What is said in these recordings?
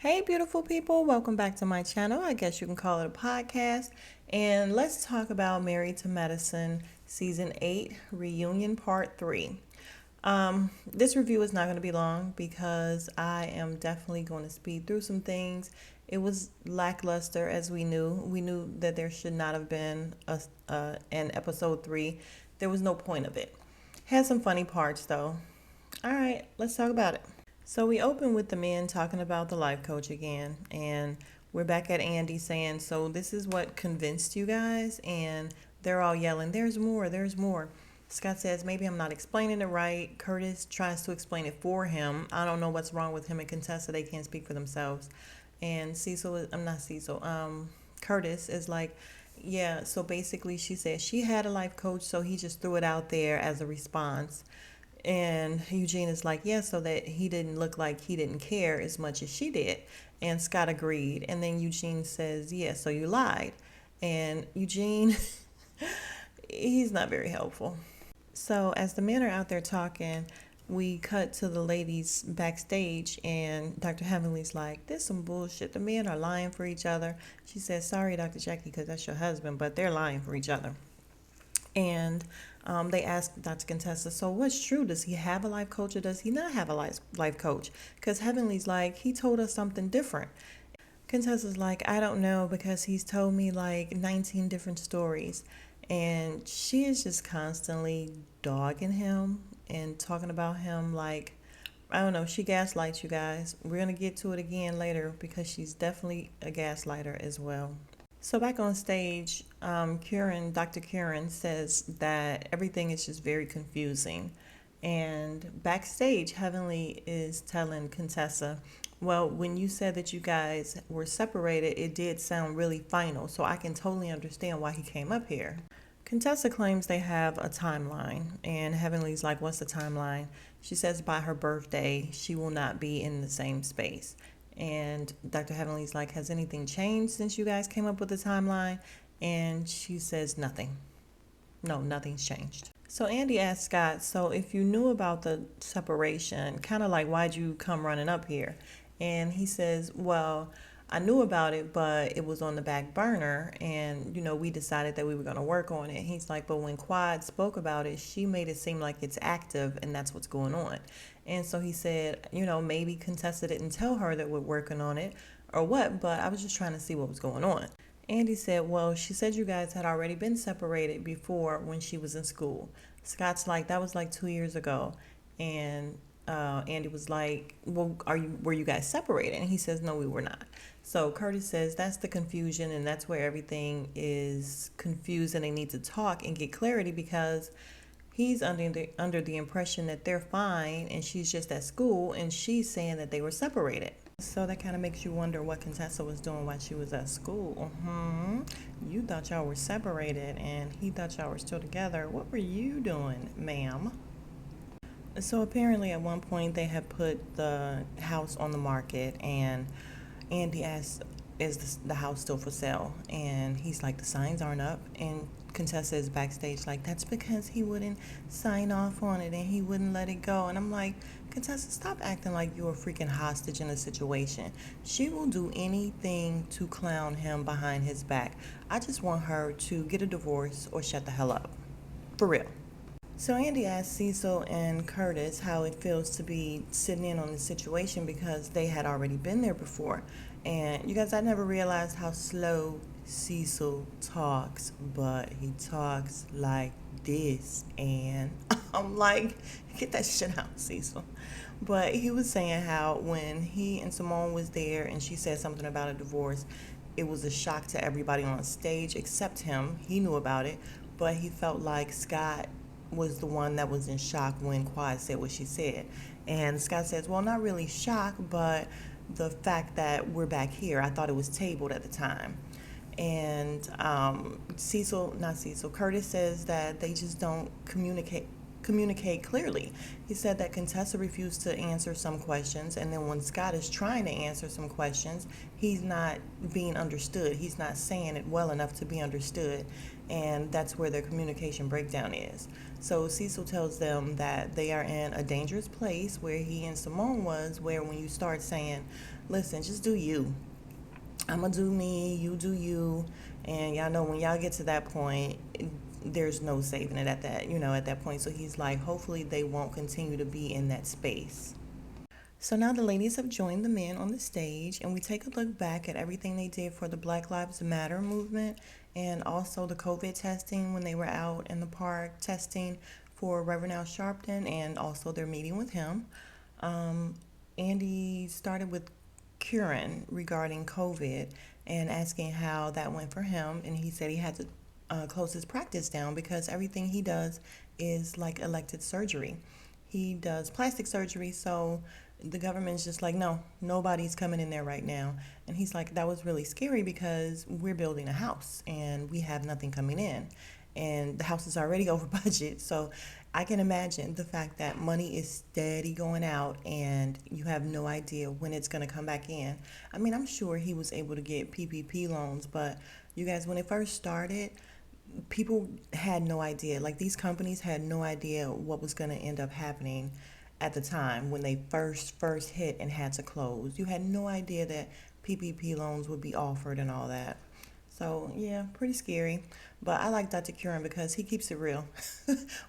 Hey, beautiful people, welcome back to my channel. I guess you can call it a podcast. And let's talk about Married to Medicine Season 8 Reunion Part 3. This review is not going to be long because I am definitely going to speed through some things. It was lackluster, as we knew. We knew that there should not have been an episode 3. There was no point of it. Had some funny parts, though. All right, let's talk about it. So we open with the men talking about the life coach again, and we're back at Andy saying, so this is what convinced you guys, and they're all yelling, there's more, there's more. Scott says, maybe I'm not explaining it right. Curtis tries to explain it for him. I don't know what's wrong with him and Contessa. They can't speak for themselves. And Curtis is like, yeah, so basically she said she had a life coach, so he just threw it out there as a response. And Eugene is like, yeah, so that he didn't look like he didn't care as much as she did. And Scott agreed. And then Eugene says, yeah, so you lied. And Eugene, he's not very helpful. So as the men are out there talking, we cut to the ladies backstage, and Dr. Heavenly's like, there's some bullshit. The men are lying for each other. She says, sorry, Dr. Jackie, because that's your husband, but they're lying for each other. And they asked Dr. Contessa, so what's true? Does he have a life coach or does he not have a life coach? Because Heavenly's like, he told us something different. Contessa's like, I don't know because he's told me like 19 different stories. And she is just constantly dogging him and talking about him like, I don't know, she gaslights you guys. We're going to get to it again later because she's definitely a gaslighter as well. So back on stage, Dr. Curran says that everything is just very confusing. And backstage, Heavenly is telling Contessa, well, when you said that you guys were separated, it did sound really final. So I can totally understand why he came up here. Contessa claims they have a timeline. And Heavenly's like, what's the timeline? She says by her birthday, she will not be in the same space. And Dr. Heavenly's like, has anything changed since you guys came up with the timeline? And she says nothing. No, nothing's changed. So Andy asks Scott, so if you knew about the separation, kind of like, why'd you come running up here? And he says, well, I knew about it, but it was on the back burner. And, we decided that we were going to work on it. He's like, but when Quad spoke about it, she made it seem like it's active and that's what's going on. And so he said, maybe Contessa didn't tell her that we're working on it or what, but I was just trying to see what was going on. Andy said, well, she said you guys had already been separated before when she was in school. Scott's like, that was like 2 years ago. And Andy was like, well, were you guys separated? And he says, no, we were not. So Curtis says that's the confusion, and that's where everything is confused, and they need to talk and get clarity because he's under the impression that they're fine and she's just at school, and she's saying that they were separated. So that kind of makes you wonder what Contessa was doing while she was at school. You thought y'all were separated and he thought y'all were still together. What were you doing, ma'am? So apparently at one point they had put the house on the market, and Andy asked, is the house still for sale? And he's like, the signs aren't up. And Contessa is backstage like, that's because he wouldn't sign off on it and he wouldn't let it go. And I'm like, Contessa, stop acting like you're a freaking hostage in a situation. She will do anything to clown him behind his back. I just want her to get a divorce or shut the hell up. For real. So Andy asked Cecil and Curtis how it feels to be sitting in on the situation because they had already been there before. And you guys, I never realized how slow Cecil talks, but he talks like this. And I'm like, get that shit out, Cecil. But he was saying how when he and Simone was there and she said something about a divorce, it was a shock to everybody on stage except him. He knew about it, but he felt like Scott was the one that was in shock when Quad said what she said. And Scott says, well, not really shocked, but the fact that we're back here, I thought it was tabled at the time. And Curtis says that they just don't communicate clearly. He said that Contessa refused to answer some questions, and then when Scott is trying to answer some questions, he's not being understood. He's not saying it well enough to be understood, and that's where their communication breakdown is. So Cecil tells them that they are in a dangerous place where he and Simone was, where when you start saying Listen, just do you. I'm gonna do me, you do you, and y'all know when y'all get to that point, there's no saving it at that, at that point. So he's like, hopefully they won't continue to be in that space. So now the ladies have joined the men on the stage, and we take a look back at everything they did for the Black Lives Matter movement and also the COVID testing when they were out in the park testing for Reverend Al Sharpton and also their meeting with him. Um, Andy started with Curran regarding COVID and asking how that went for him, and he said he had to close his practice down because everything he does is like elective surgery. He does plastic surgery, so the government's just like, no, nobody's coming in there right now. And he's like, that was really scary because we're building a house and we have nothing coming in. And the house is already over budget. So I can imagine the fact that money is steady going out and you have no idea when it's going to come back in. I mean, I'm sure he was able to get PPP loans, but you guys, when it first started, people had no idea. Like these companies had no idea what was going to end up happening at the time when they first hit and had to close. You had no idea that PPP loans would be offered and all that. So yeah, pretty scary. But I like Dr. Curran because he keeps it real.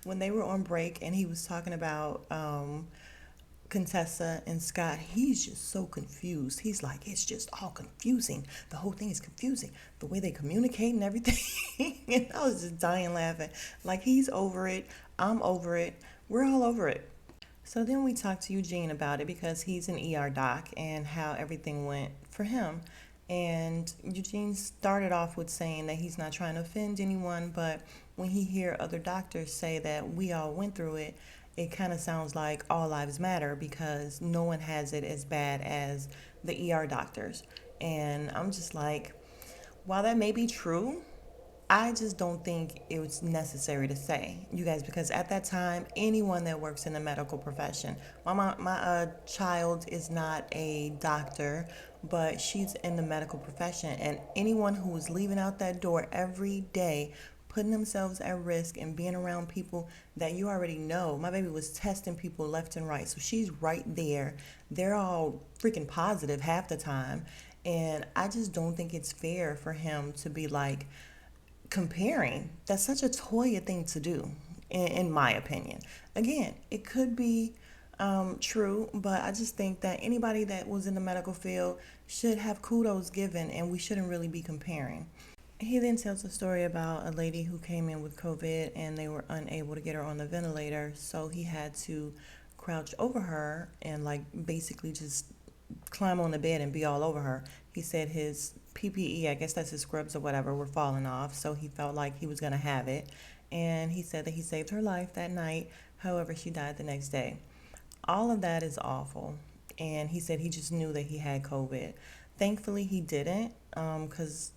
When they were on break and he was talking about Contessa and Scott, he's just so confused. He's like, it's just all confusing. The whole thing is confusing. The way they communicate and everything. And I was just dying laughing. Like, he's over it. I'm over it. We're all over it. So then we talked to Eugene about it because he's an ER doc and how everything went for him. And Eugene started off with saying that he's not trying to offend anyone, but when he hear other doctors say that we all went through it, it kind of sounds like all lives matter because no one has it as bad as the ER doctors. And I'm just like, while that may be true, I just don't think it was necessary to say, you guys, because at that time, anyone that works in the medical profession, my child is not a doctor, but she's in the medical profession, and anyone who was leaving out that door every day, putting themselves at risk and being around people that you already know. My baby was testing people left and right, so she's right there. They're all freaking positive half the time, and I just don't think it's fair for him to be like, comparing. That's such a Toya thing to do, in my opinion. Again, it could be true, but I just think that anybody that was in the medical field should have kudos given, and we shouldn't really be comparing. He then tells a story about a lady who came in with COVID and they were unable to get her on the ventilator, so he had to crouch over her and like basically just climb on the bed and be all over her. He said his PPE, I guess that's his scrubs or whatever, were falling off, so he felt like he was going to have it. And he said that he saved her life that night. However, she died the next day. All of that is awful. And he said he just knew that he had COVID. Thankfully, he didn't, because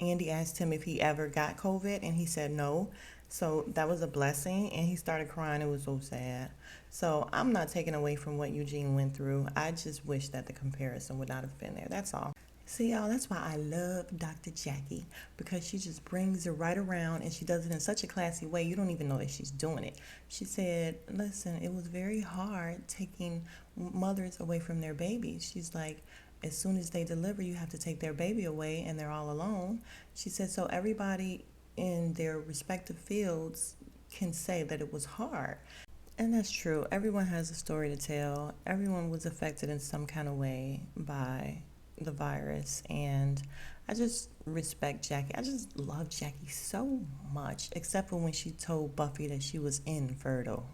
Andy asked him if he ever got COVID, and he said no. So that was a blessing, and he started crying. It was so sad. So I'm not taking away from what Eugene went through. I just wish that the comparison would not have been there. That's all. See, y'all, that's why I love Dr. Jackie, because she just brings it right around and she does it in such a classy way. You don't even know that she's doing it. She said, listen, it was very hard taking mothers away from their babies. She's like, as soon as they deliver, you have to take their baby away and they're all alone. She said, so everybody in their respective fields can say that it was hard. And that's true. Everyone has a story to tell. Everyone was affected in some kind of way by the virus. And I just respect Jackie. I just love Jackie so much, except for when she told Buffy that she was infertile.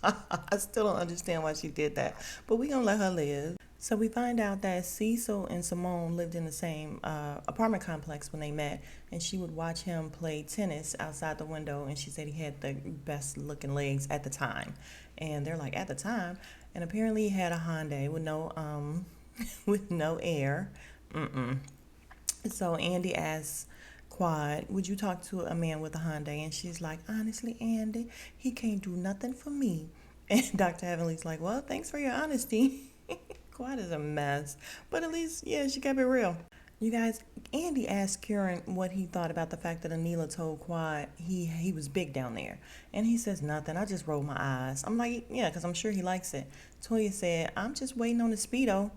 I still don't understand why she did that, but we're going to let her live. So we find out that Cecil and Simone lived in the same apartment complex when they met, and she would watch him play tennis outside the window, and she said he had the best looking legs at the time. And they're like, at the time? And apparently he had a Hyundai with no with no air. So Andy asks Quad, would you talk to a man with a Hyundai? And she's like, honestly, Andy, he can't do nothing for me. And Dr. Heavenly's like, well, thanks for your honesty. Quad is a mess. But at least, yeah, she kept it real. You guys, Andy asked Kieran what he thought about the fact that Anila told Quad he was big down there. And he says nothing. I just rolled my eyes. I'm like, yeah, because I'm sure he likes it. Toya said, I'm just waiting on the Speedo.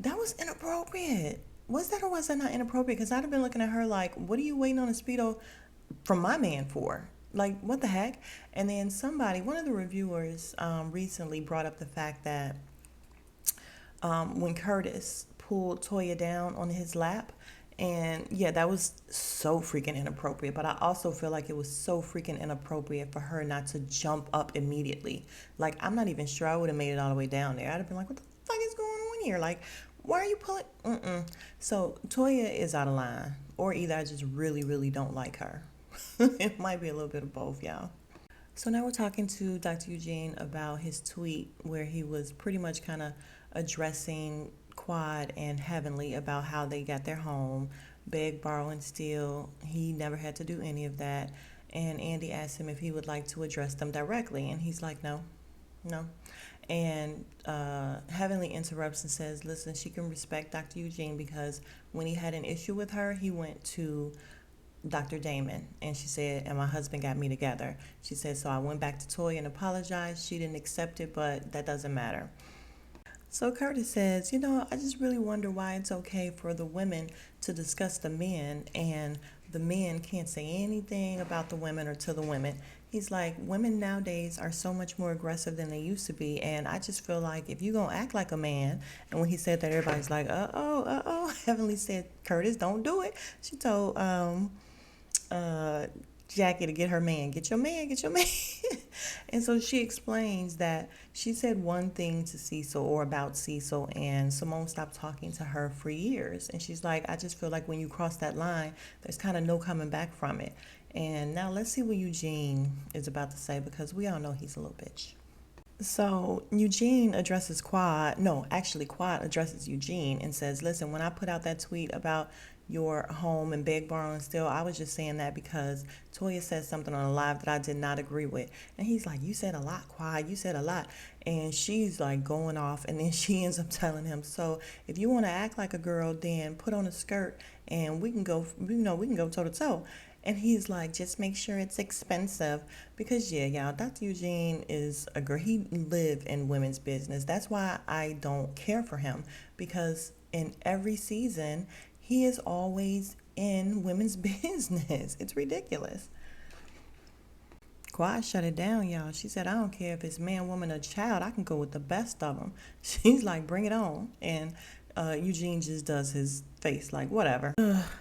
That was inappropriate. Was that or was that not inappropriate? Because I'd have been looking at her like, what are you waiting on a Speedo from my man for? Like, what the heck? And then somebody, one of the reviewers recently brought up the fact that when Curtis pulled Toya down on his lap, and yeah, that was so freaking inappropriate. But I also feel like it was so freaking inappropriate for her not to jump up immediately. Like, I'm not even sure I would have made it all the way down there. I'd have been like, what the fuck is going on here? Like, why are you pulling? Mm-mm. So Toya is out of line, or either I just really, really don't like her. It might be a little bit of both, y'all. So now we're talking to Dr. Eugene about his tweet where he was pretty much kind of addressing Quad and Heavenly about how they got their home, beg, borrow, and steal. He never had to do any of that. And Andy asked him if he would like to address them directly, and he's like, no, no. And Heavenly interrupts and says, listen, she can respect Dr. Eugene because when he had an issue with her, he went to Dr. Damon, and she said, and my husband got me together. She said, so I went back to Toy and apologized. She didn't accept it, but that doesn't matter. So Curtis says, I just really wonder why it's okay for the women to discuss the men and the men can't say anything about the women or to the women. He's like, women nowadays are so much more aggressive than they used to be. And I just feel like if you're going to act like a man, and when he said that, everybody's like, uh-oh. Heavenly said, Curtis, don't do it. She told uh, Jackie to get her man. Get your man, get your man. And so she explains that she said one thing to Cecil or about Cecil, and Simone stopped talking to her for years. And she's like, I just feel like when you cross that line, there's kind of no coming back from it. And now let's see what Eugene is about to say because we all know he's a little bitch. So Eugene addresses Quad. No, actually, Quad addresses Eugene and says, listen, when I put out that tweet about your home and beg, borrow, and steal, I was just saying that because Toya said something on a live that I did not agree with. And he's like, you said a lot, Quad. You said a lot. And she's like going off. And then she ends up telling him, so if you want to act like a girl, then put on a skirt and we can go, we can go toe to toe. And he's like, just make sure it's expensive. Because, yeah, y'all, Dr. Eugene is a girl. He live in women's business. That's why I don't care for him. Because in every season, he is always in women's business. It's ridiculous. Quad shut it down, y'all. She said, I don't care if it's man, woman, or child. I can go with the best of them. She's like, bring it on. And Eugene just does his face like, whatever.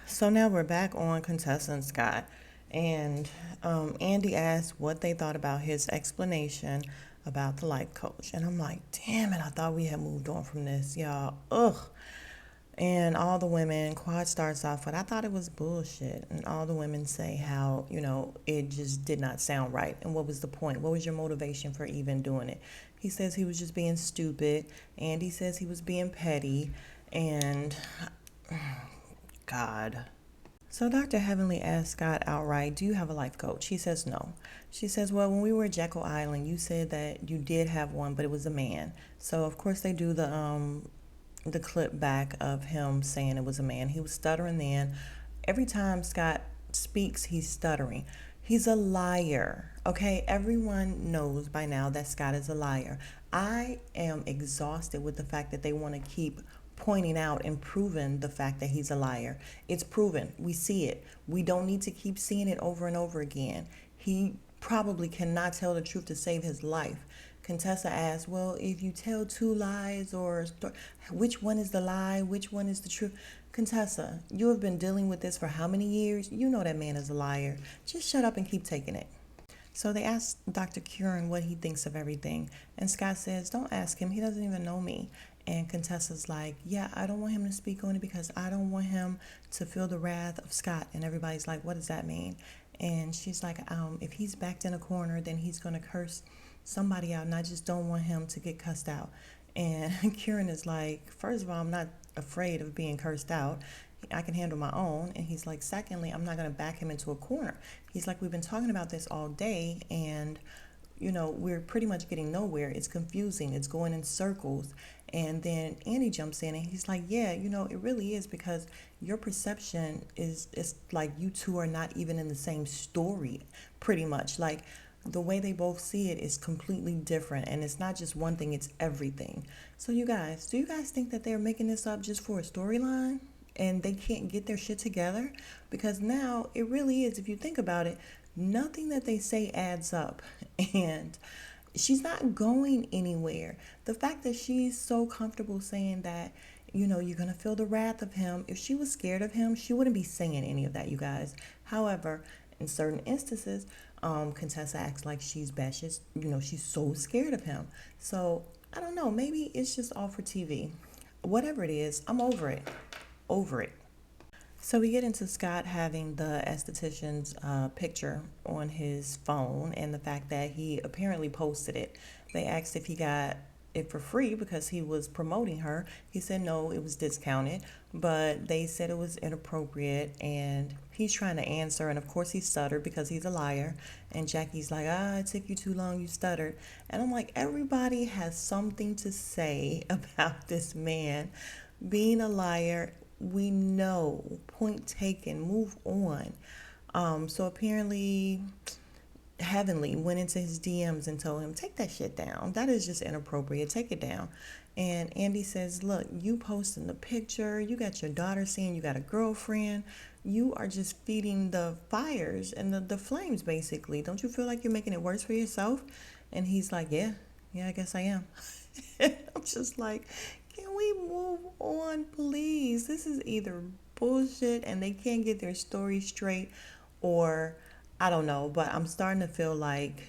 So now we're back on Contessa and Scott. And Andy asked what they thought about his explanation about the life coach. And I'm like, damn it, I thought we had moved on from this, y'all. Ugh. And all the women, Quad starts off with, I thought it was bullshit. And all the women say how, it just did not sound right. And what was the point? What was your motivation for even doing it? He says he was just being stupid. Andy says he was being petty. And, God. So Dr. Heavenly asked Scott outright, do you have a life coach? He says no. She says, well, when we were at Jekyll Island, you said that you did have one, but it was a man. So, of course, they do the clip back of him saying it was a man. He was stuttering then. Every time Scott speaks, he's stuttering. He's a liar. Okay, everyone knows by now that Scott is a liar. I am exhausted with the fact that they want to keep pointing out and proving the fact that he's a liar. It's proven. We see it. We don't need to keep seeing it over and over again. He probably cannot tell the truth to save his life. Contessa asked, well, if you tell two lies or which one is the lie, which one is the truth? Contessa, you have been dealing with this for how many years? You know that man is a liar. Just shut up and keep taking it. So they asked Dr. Curran what he thinks of everything. And Scott says, don't ask him. He doesn't even know me. And Contessa's like, yeah, I don't want him to speak on it because I don't want him to feel the wrath of Scott. And everybody's like, what does that mean? And she's like, if he's backed in a corner, then he's going to curse somebody out. And I just don't want him to get cussed out. And Kieran is like, first of all, I'm not afraid of being cursed out. I can handle my own. And he's like, secondly, I'm not going to back him into a corner. He's like, we've been talking about this all day and we're pretty much getting nowhere. It's confusing. It's going in circles. And then Andy jumps in and he's like, yeah, it really is because your perception is like you two are not even in the same story, pretty much. Like the way they both see it is completely different. And it's not just one thing, it's everything. So, you guys, do you guys think that they're making this up just for a storyline? And they can't get their shit together? Because now it really is, if you think about it, nothing that they say adds up. And she's not going anywhere. The fact that she's so comfortable saying that, you're going to feel the wrath of him. If she was scared of him, she wouldn't be saying any of that, you guys. However, in certain instances, Contessa acts like she's batshit, she's so scared of him. So, I don't know, maybe it's just all for TV. Whatever it is, I'm over it. Over it. So we get into Scott having the esthetician's picture on his phone and the fact that he apparently posted it. They asked if he got it for free because he was promoting her. He said no, it was discounted, but they said it was inappropriate and he's trying to answer, and of course he stuttered because he's a liar. And Jackie's like, it took you too long, you stuttered. And I'm like, everybody has something to say about this man being a liar. We know, point taken, move on. So apparently Heavenly went into his DMs and told him, take that shit down. That is just inappropriate. Take it down. And Andy says, look, you posting the picture, you got your daughter saying you got a girlfriend. You are just feeding the fires and the flames, basically. Don't you feel like you're making it worse for yourself? And he's like, yeah, I guess I am. I'm just like, can we move on, please? This is either bullshit and they can't get their story straight, or I don't know, but I'm starting to feel like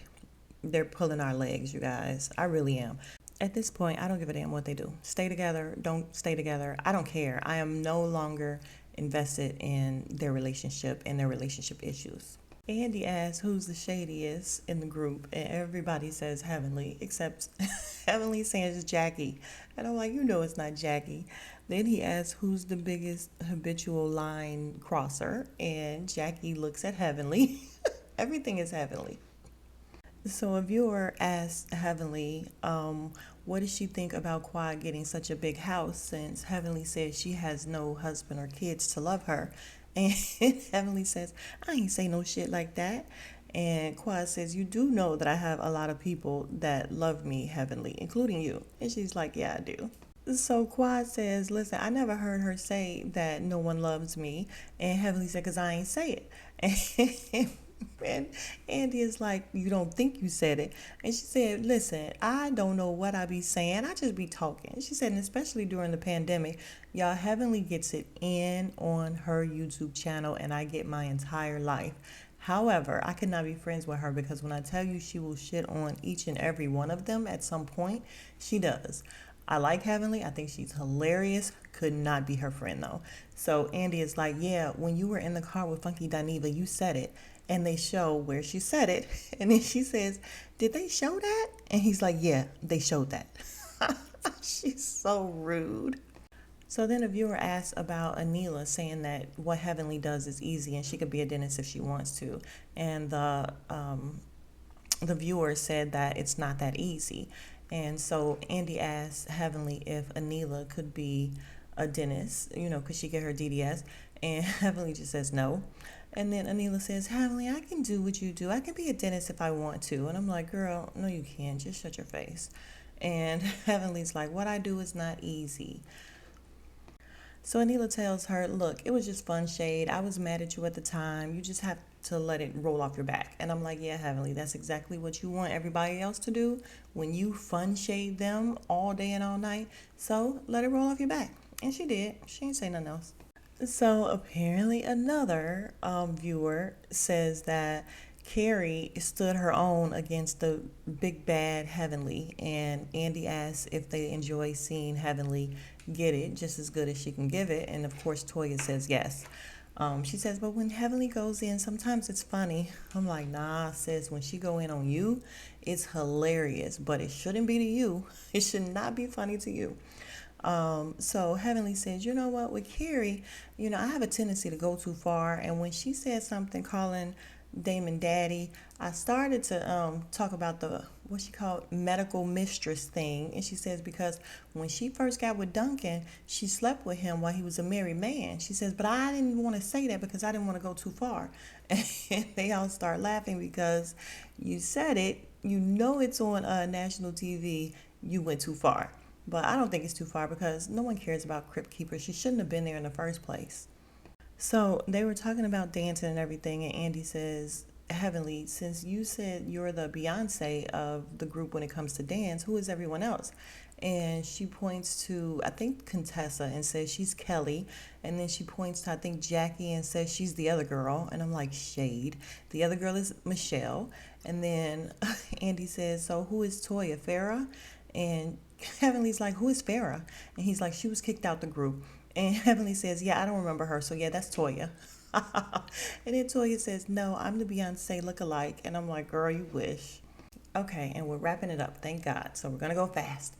they're pulling our legs, you guys. I really am. At this point, I don't give a damn what they do. Stay together, don't stay together. I don't care. I am no longer invested in their relationship and their relationship issues. Andy asks who's the shadiest in the group, and everybody says Heavenly, except Heavenly says Jackie. And I'm like, it's not Jackie. Then he asks who's the biggest habitual line crosser, and Jackie looks at Heavenly. Everything is Heavenly. So a viewer asked Heavenly, what does she think about Quad getting such a big house, since Heavenly says she has no husband or kids to love her. And Heavenly says, I ain't say no shit like that. And Quad says, you do know that I have a lot of people that love me, Heavenly, including you. And she's like, yeah, I do. So Quad says, listen, I never heard her say that no one loves me. And Heavenly said, because I ain't say it. And Andy is like, you don't think you said it. And she said, listen, I don't know what I be saying. I just be talking. She said, and especially during the pandemic, y'all, Heavenly gets it in on her YouTube channel, and I get my entire life. However, I could not be friends with her because when I tell you she will shit on each and every one of them at some point, she does. I like Heavenly. I think she's hilarious. Could not be her friend, though. So Andy is like, yeah, when you were in the car with Funky Dineva, you said it. And they show where she said it. And then she says, did they show that? And he's like, yeah, they showed that. She's so rude. So then a viewer asked about Anila, saying that what Heavenly does is easy and she could be a dentist if she wants to. And the viewer said that it's not that easy. And so Andy asked Heavenly if Anila could be a dentist, could she get her DDS? And Heavenly just says no. And then Anila says, Heavenly, I can do what you do. I can be a dentist if I want to. And I'm like, girl, no, you can't. Just shut your face. And Heavenly's like, what I do is not easy. So Anila tells her, look, it was just fun shade. I was mad at you at the time. You just have to let it roll off your back. And I'm like, yeah, Heavenly, that's exactly what you want everybody else to do when you fun shade them all day and all night. So let it roll off your back. And she did. She didn't say nothing else. So apparently another viewer says that Carrie stood her own against the big bad Heavenly, and Andy asks if they enjoy seeing Heavenly get it just as good as she can give it, and of course Toya says yes. She says, but when Heavenly goes in, sometimes it's funny. I'm like, nah, sis, when she go in on you, it's hilarious, but it shouldn't be to you. It should not be funny to you. So Heavenly says, you know what, with Carrie, I have a tendency to go too far. And when she said something calling Damon daddy, I started to talk about what she called medical mistress thing. And she says because when she first got with Duncan, she slept with him while he was a married man. She says, but I didn't want to say that because I didn't want to go too far. And they all start laughing because you said it, you know it's on national TV, you went too far. But I don't think it's too far because no one cares about Crypt Keeper. She shouldn't have been there in the first place. So they were talking about dancing and everything, and Andy says, Heavenly, since you said you're the Beyonce of the group when it comes to dance, who is everyone else? And she points to, I think, Contessa and says she's Kelly. And then she points to, I think, Jackie and says she's the other girl. And I'm like, shade. The other girl is Michelle. And then Andy says, so who is Toya, Farrah? And Heavenly's like, who is Farrah? And he's like, she was kicked out the group. And Heavenly says, yeah, I don't remember her. So yeah, that's Toya. And then Toya says, no, I'm the Beyonce lookalike. And I'm like, girl, you wish. Okay, and we're wrapping it up. Thank God. So we're going to go fast.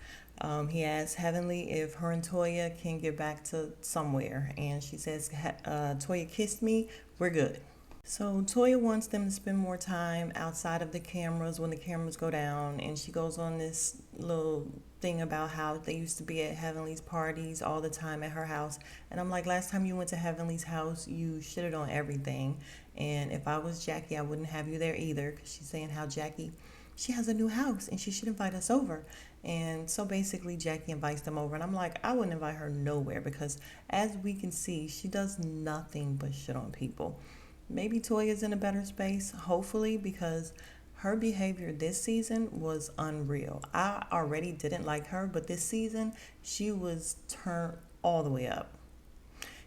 He asks Heavenly if her and Toya can get back to somewhere. And she says, Toya kissed me. We're good. So Toya wants them to spend more time outside of the cameras when the cameras go down, and she goes on this little thing about how they used to be at Heavenly's parties all the time at her house. And I'm like, last time you went to Heavenly's house, you shitted on everything. And if I was Jackie, I wouldn't have you there either, because she's saying how Jackie, she has a new house and she should invite us over. And so basically Jackie invites them over, and I'm like, I wouldn't invite her nowhere because as we can see, she does nothing but shit on people. Maybe Toya's in a better space, hopefully, because her behavior this season was unreal. I already didn't like her, but this season, she was turned all the way up.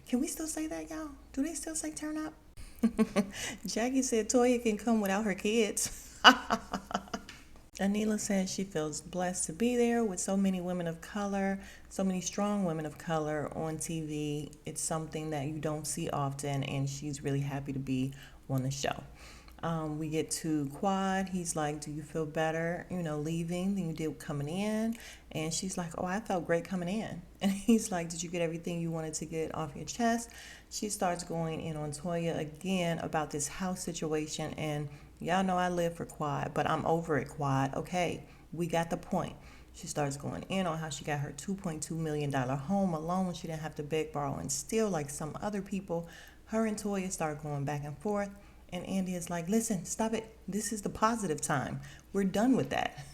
Can we still say that, y'all? Do they still say turn up? Jackie said Toya can come without her kids. Anila says she feels blessed to be there with so many women of color, so many strong women of color on TV. It's something that you don't see often, and she's really happy to be on the show. We get to Quad. He's like, do you feel better, leaving than you did coming in? And she's like, oh, I felt great coming in. And he's like, did you get everything you wanted to get off your chest? She starts going in on Toya again about this house situation, and y'all know I live for Quad, but I'm over it, Quad. Okay, we got the point. She starts going in on how she got her $2.2 million home alone. She didn't have to beg, borrow, and steal like some other people. Her and Toya start going back and forth. And Andy is like, listen, stop it. This is the positive time. We're done with that.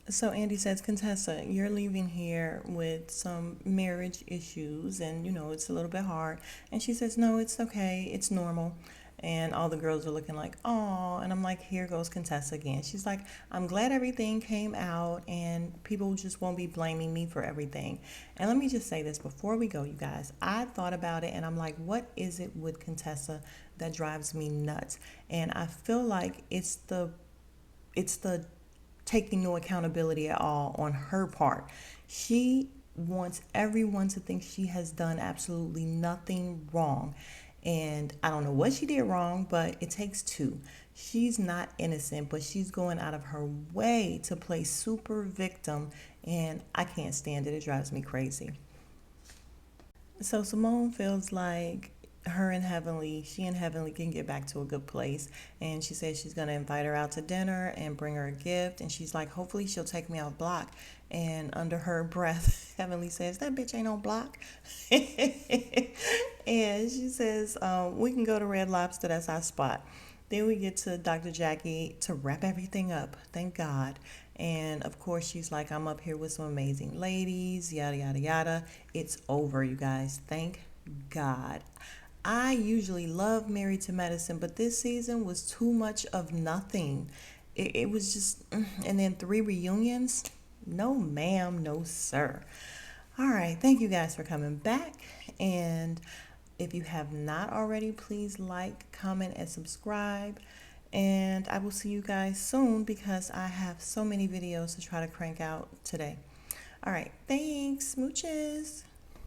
So Andy says, Contessa, you're leaving here with some marriage issues and, it's a little bit hard. And she says, no, it's okay. It's normal. And all the girls are looking like, oh, and I'm like, here goes Contessa again. She's like, I'm glad everything came out and people just won't be blaming me for everything. And let me just say this before we go, you guys. I thought about it and I'm like, what is it with Contessa that drives me nuts? And I feel like it's the taking no accountability at all on her part. She wants everyone to think she has done absolutely nothing wrong. And I don't know what she did wrong, but it takes two. She's not innocent, but she's going out of her way to play super victim, and I can't stand it. It drives me crazy. So Simone feels like she and Heavenly can get back to a good place. And she says she's going to invite her out to dinner and bring her a gift. And she's like, hopefully she'll take me off block. And under her breath, Heavenly says, that bitch ain't on block. And she says, we can go to Red Lobster. That's our spot. Then we get to Dr. Jackie to wrap everything up. Thank God. And of course, she's like, I'm up here with some amazing ladies, yada, yada, yada. It's over, you guys. Thank God. I usually love Married to Medicine, but this season was too much of nothing. It was just, and then 3 reunions. No, ma'am, no, sir. All right. Thank you guys for coming back. And if you have not already, please like, comment, and subscribe. And I will see you guys soon because I have so many videos to try to crank out today. All right. Thanks. Smooches.